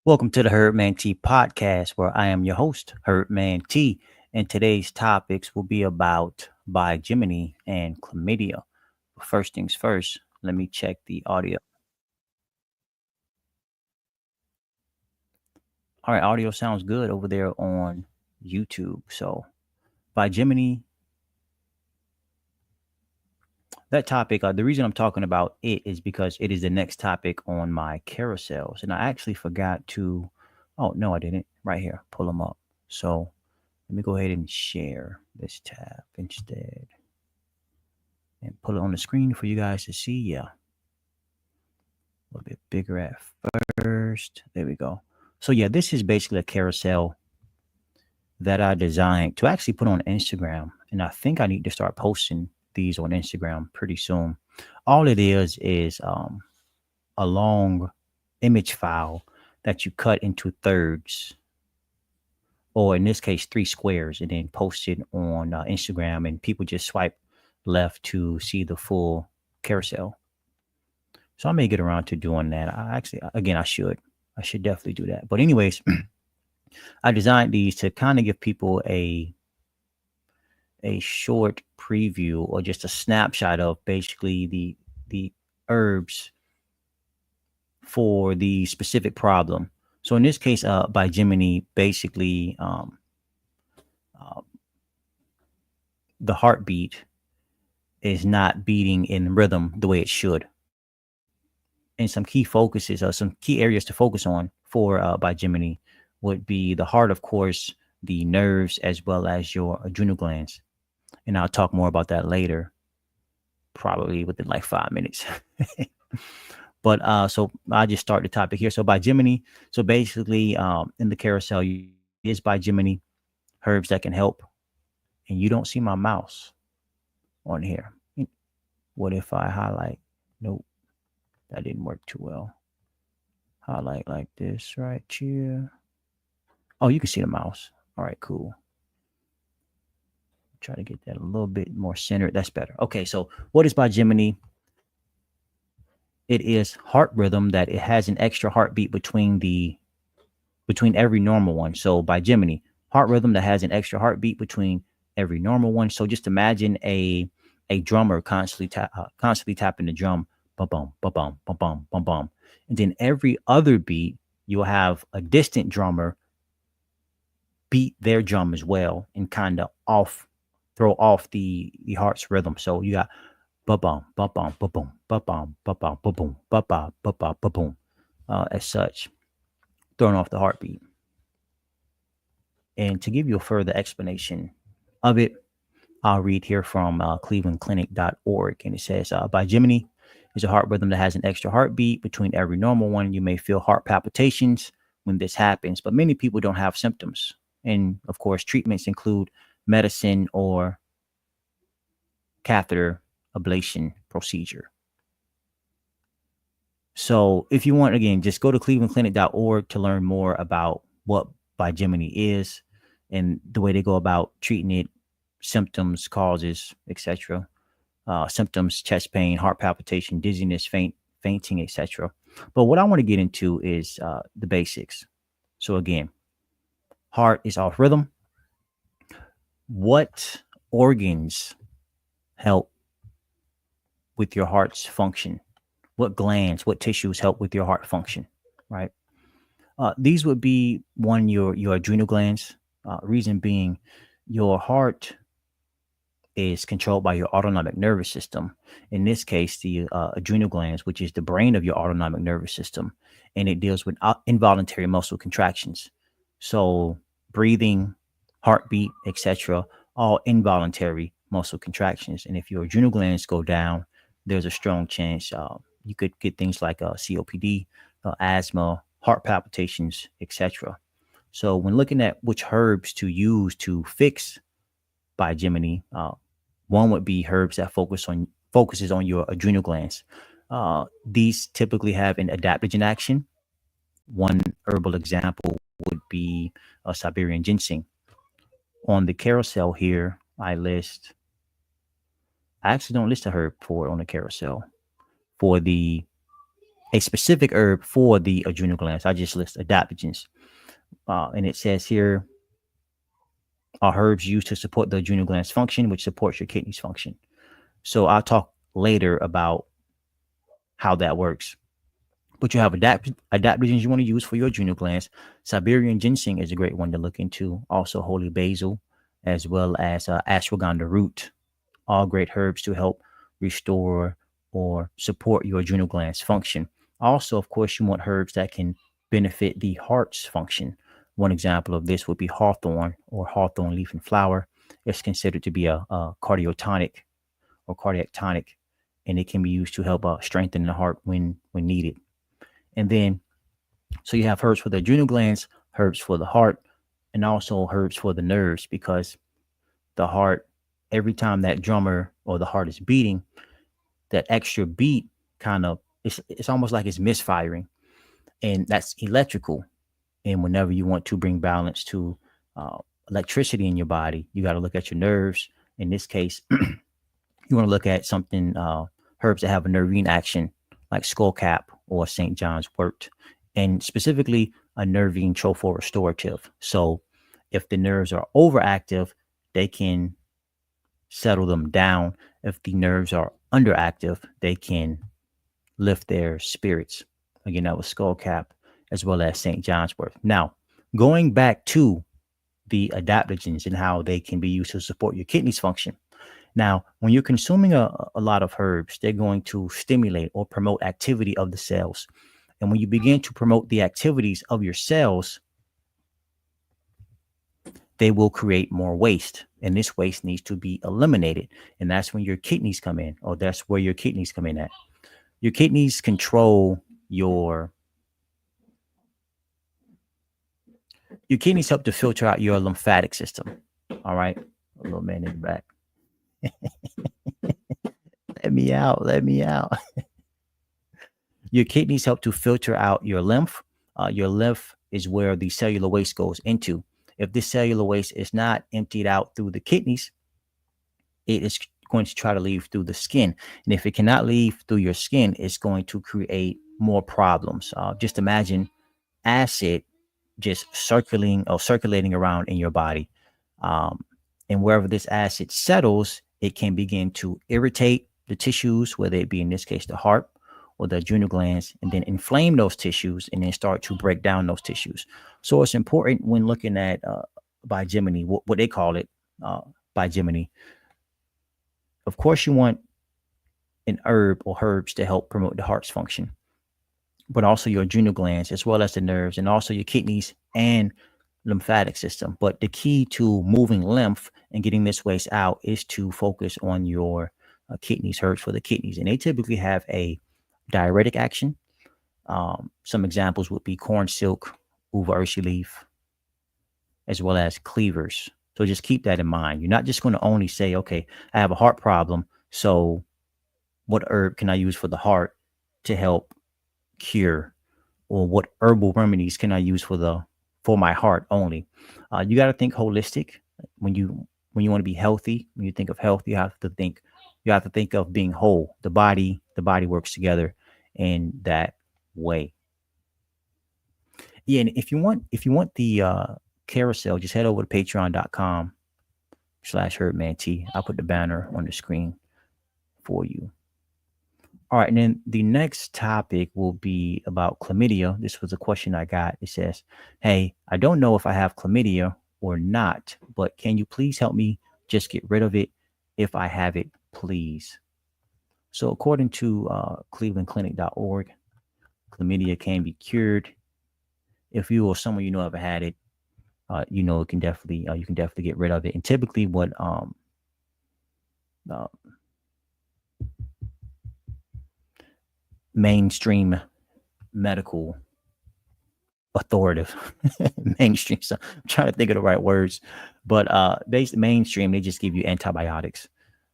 Welcome to the Herdman T podcast, where I am your host, Herdman T. And today's topics will be about Bigeminy and chlamydia. First things first, let me check the audio. All right, audio sounds good over there on YouTube. So, Bigeminy, that topic, the reason I'm talking about it is because it is the next topic on my carousels. And I actually forgot to, oh, no, I didn't. Right here, pull them up. So, let me go ahead and share this tab instead and put it on the screen for you guys to see. Yeah, a little bit bigger at first. There we go. So yeah, this is basically a carousel that I designed to actually put on Instagram. And I think I need to start posting these on Instagram pretty soon. All it is a long image file that you cut into thirds, or in this case, three squares, and then post it on Instagram, and people just swipe left to see the full carousel. So I may get around to doing that. I actually, again, I should definitely do that. But anyways, I designed these to kind of give people a short preview or just a snapshot of basically the herbs for the specific problem. So in this case, Bigeminy, basically, uh, the heartbeat is not beating in rhythm the way it should. And some key focuses or some key areas to focus on for Bigeminy would be the heart, of course, the nerves, as well as your adrenal glands. And I'll talk more about that later, probably within like 5 minutes. But so I just start the topic here. So Bigeminy, so basically in the carousel is Bigeminy, herbs that can help. And you don't see my mouse on here. What if I highlight? Nope, that didn't work too well. Highlight like this right here. Oh, you can see the mouse. All right, cool. Try to get that a little bit more centered. That's better. Okay, so what is Bigeminy? It is heart rhythm that it has an extra heartbeat between every normal one. So Bigeminy, heart rhythm that has an extra heartbeat between every normal one. So just imagine a drummer constantly tapping the drum, bum bum bum bum bum bum bum bum, and then every other beat you'll have a distant drummer beat their drum as well and kind of throw off the heart's rhythm. So you got ba bum ba bum ba boom ba bum ba bum ba boom ba ba ba ba ba boom, as such, throwing off the heartbeat. And to give you a further explanation of it, I'll read here from clevelandclinic.org. And it says, Bigeminy is a heart rhythm that has an extra heartbeat between every normal one. You may feel heart palpitations when this happens, but many people don't have symptoms. And of course, treatments include medicine or catheter ablation procedure. So if you want, again, just go to clevelandclinic.org to learn more about what Bigeminy is and the way they go about treating it, symptoms, causes, etc. Symptoms: chest pain, heart palpitation, dizziness, fainting, etc. But what I want to get into is the basics. So again, heart is off rhythm. What organs help with your heart's function? What glands, what tissues help with your heart function, right? These would be one, your adrenal glands. Reason being, your heart is controlled by your autonomic nervous system. In this case, the adrenal glands, which is the brain of your autonomic nervous system, and it deals with involuntary muscle contractions. So breathing, heartbeat, etc., all involuntary muscle contractions. And if your adrenal glands go down, there's a strong chance you could get things like COPD, asthma, heart palpitations, etc. So when looking at which herbs to use to fix Bigeminy, one would be herbs that focuses on your adrenal glands. These typically have an adaptogen action. One herbal example would be Siberian ginseng. On the carousel here, I actually don't list a herb for it on the carousel. For the a specific herb for the adrenal glands. I just list adaptogens. And it says here are herbs used to support the adrenal glands function, which supports your kidneys function. So I'll talk later about how that works. But you have adaptogens you want to use for your adrenal glands. Siberian ginseng is a great one to look into. Also, holy basil, as well as ashwagandha root, all great herbs to help restore or support your adrenal glands function. Also, of course, you want herbs that can benefit the heart's function. One example of this would be hawthorn or hawthorn leaf and flower. It's considered to be a cardiotonic or cardiac tonic, and it can be used to help strengthen the heart when needed. And then, so you have herbs for the adrenal glands, herbs for the heart, and also herbs for the nerves, because the heart, every time that drummer or the heart is beating, that extra beat kind of, it's almost like it's misfiring, and that's electrical. And whenever you want to bring balance to uh, electricity in your body, you got to look at your nerves. In this case, you want to look at something, herbs that have a nervine action, like skullcap or St. John's wort, and specifically a nervine trophorostorative. So if the nerves are overactive, they can settle them down. If the nerves are underactive, they can lift their spirits. Again, that was skullcap as well as St. John's wort. Now, going back to the adaptogens and how they can be used to support your kidneys function. Now, when you're consuming a lot of herbs, they're going to stimulate or promote activity of the cells. And when you begin to promote the activities of your cells, they will create more waste. And this waste needs to be eliminated. And that's when your kidneys come in, or that's where your kidneys come in at. Your kidneys control your kidneys help to filter out your lymphatic system. All right. A little man in the back. Let me out. Let me out. Your kidneys help to filter out your lymph. Your lymph is where the cellular waste goes into. If this cellular waste is not emptied out through the kidneys, it is going to try to leave through the skin. And if it cannot leave through your skin, it's going to create more problems. Just imagine acid just circulating around in your body. Um, and wherever this acid settles, it can begin to irritate the tissues, whether it be in this case the heart or the adrenal glands, and then inflame those tissues and then start to break down those tissues. So it's important when looking at Bigeminy, what they call it, Bigeminy. Of course, you want an herb or herbs to help promote the heart's function, but also your adrenal glands, as well as the nerves, and also your kidneys and lymphatic system. But the key to moving lymph and getting this waste out is to focus on your kidneys, herbs for the kidneys. And they typically have a diuretic action. Some examples would be corn silk, uva ursi leaf, as well as cleavers. So just keep that in mind. You're not just going to only say, okay, I have a heart problem, so what herb can I use for the heart to help cure, or what herbal remedies can I use for my heart only? You got to think holistic when you want to be healthy. When you think of health, you have to think of being whole. The body works together in that way. Yeah, and if you want the carousel, just head over to patreon.com/HerdmanT. I'll put the banner on the screen for you. All right, and then the next topic will be about chlamydia. This was a question I got. It says, hey, I don't know if I have chlamydia or not, but can you please help me just get rid of it if I have it, please? So according to clevelandclinic.org, chlamydia can be cured. If you or someone you know ever had it, it can definitely you can definitely get rid of it. And typically what uh, mainstream medical authoritative mainstream, so I'm trying to think of the right words, but mainstream, they just give you antibiotics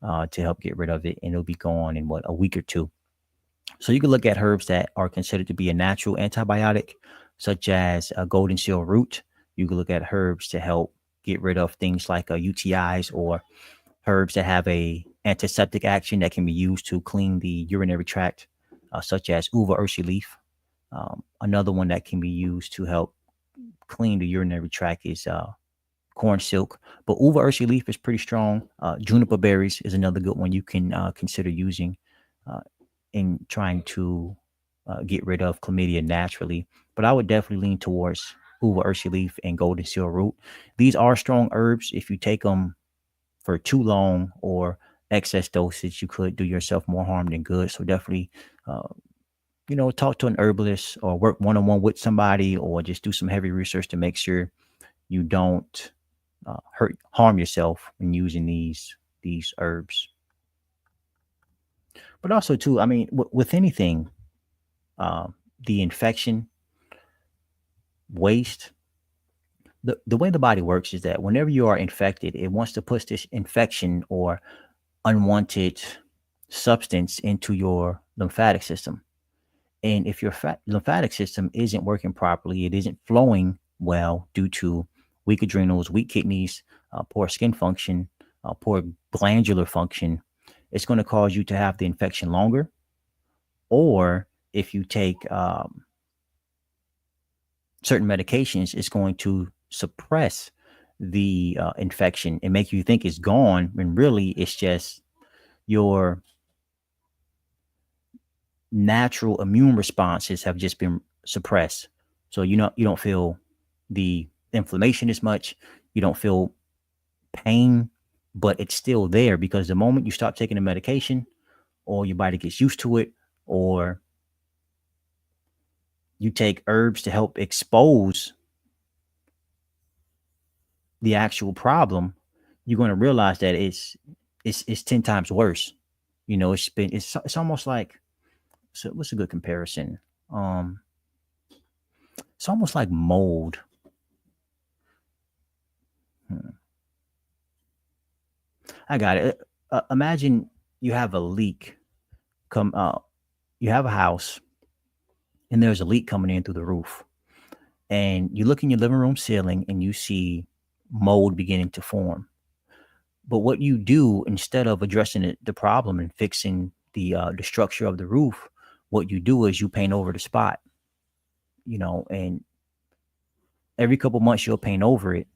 to help get rid of it, and it'll be gone in a week or two. So you can look at herbs that are considered to be a natural antibiotic, such as a golden seal root. You can look at herbs to help get rid of things like UTIs, or herbs that have a antiseptic action that can be used to clean the urinary tract. such as uva ursi leaf. Another one that can be used to help clean the urinary tract is corn silk. But uva ursi leaf is pretty strong. Juniper berries is another good one you can consider using uh, in trying to get rid of chlamydia naturally. But I would definitely lean towards uva ursi leaf and golden seal root. These are strong herbs. If you take them for too long or excess dosage, you could do yourself more harm than good. So definitely, uh, talk to an herbalist or work one on one with somebody, or just do some heavy research to make sure you don't harm yourself when using these herbs. But also too, I mean, with anything, uh, the infection, waste, the way the body works is that whenever you are infected, it wants to push this infection or unwanted substance into your lymphatic system. And if your lymphatic system isn't working properly, it isn't flowing well due to weak adrenals, weak kidneys, poor skin function, poor glandular function, it's going to cause you to have the infection longer. Or if you take certain medications, it's going to suppress the infection and make you think it's gone when really it's just your natural immune responses have just been suppressed. So you don't feel the inflammation as much, you don't feel pain, but it's still there because the moment you stop taking the medication or your body gets used to it, or you take herbs to help expose the actual problem, you're going to realize that it's 10 times worse. It's almost like, so what's a good comparison? Um it's almost like mold. Hmm. I got it. Imagine you have a leak come you have a house and there's a leak coming in through the roof, and you look in your living room ceiling and you see mold beginning to form. But what you do, instead of addressing the problem and fixing the structure of the roof, what you do is you paint over the spot, and every couple months you'll paint over it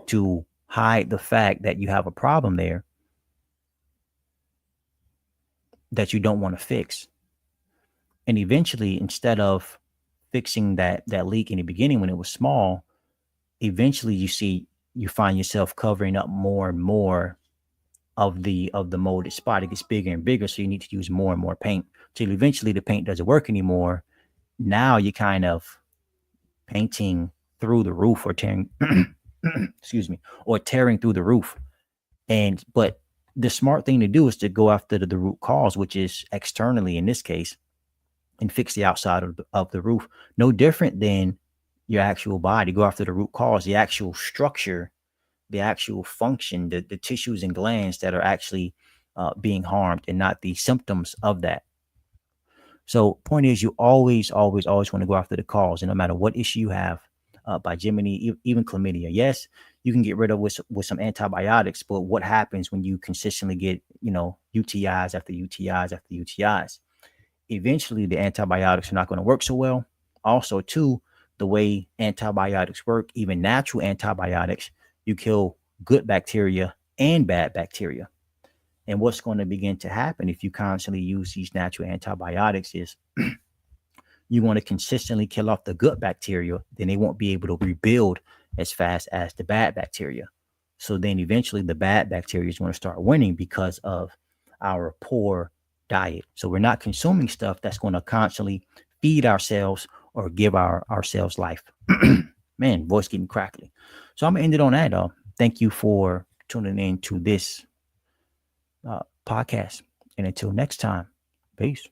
to hide the fact that you have a problem there that you don't want to fix. And eventually, instead of fixing that leak in the beginning when it was small, eventually you find yourself covering up more and more of the molded spot. It gets bigger and bigger, so you need to use more and more paint till eventually the paint doesn't work anymore. Now you're kind of painting through the roof or tearing excuse me, or tearing through the roof. And but the smart thing to do is to go after the root cause, which is externally in this case, and fix the outside of the roof. No different than your actual body. Go after the root cause, the actual structure, the actual function, the tissues and glands that are actually being harmed, and not the symptoms of that. So, point is, you always, always, always want to go after the cause, and no matter what issue you have, Bigeminy, even chlamydia. Yes, you can get rid of with some antibiotics, but what happens when you consistently get UTIs after UTIs after UTIs? Eventually, the antibiotics are not going to work so well. Also, too, the way antibiotics work, even natural antibiotics, you kill good bacteria and bad bacteria. And what's going to begin to happen if you constantly use these natural antibiotics is you want to consistently kill off the good bacteria, then they won't be able to rebuild as fast as the bad bacteria. So then eventually the bad bacteria is going to start winning because of our poor diet. So we're not consuming stuff that's going to constantly feed ourselves or give ourselves life. Man, voice getting crackly. So I'm going to end it on that. Thank you for tuning in to this podcast. And until next time, peace.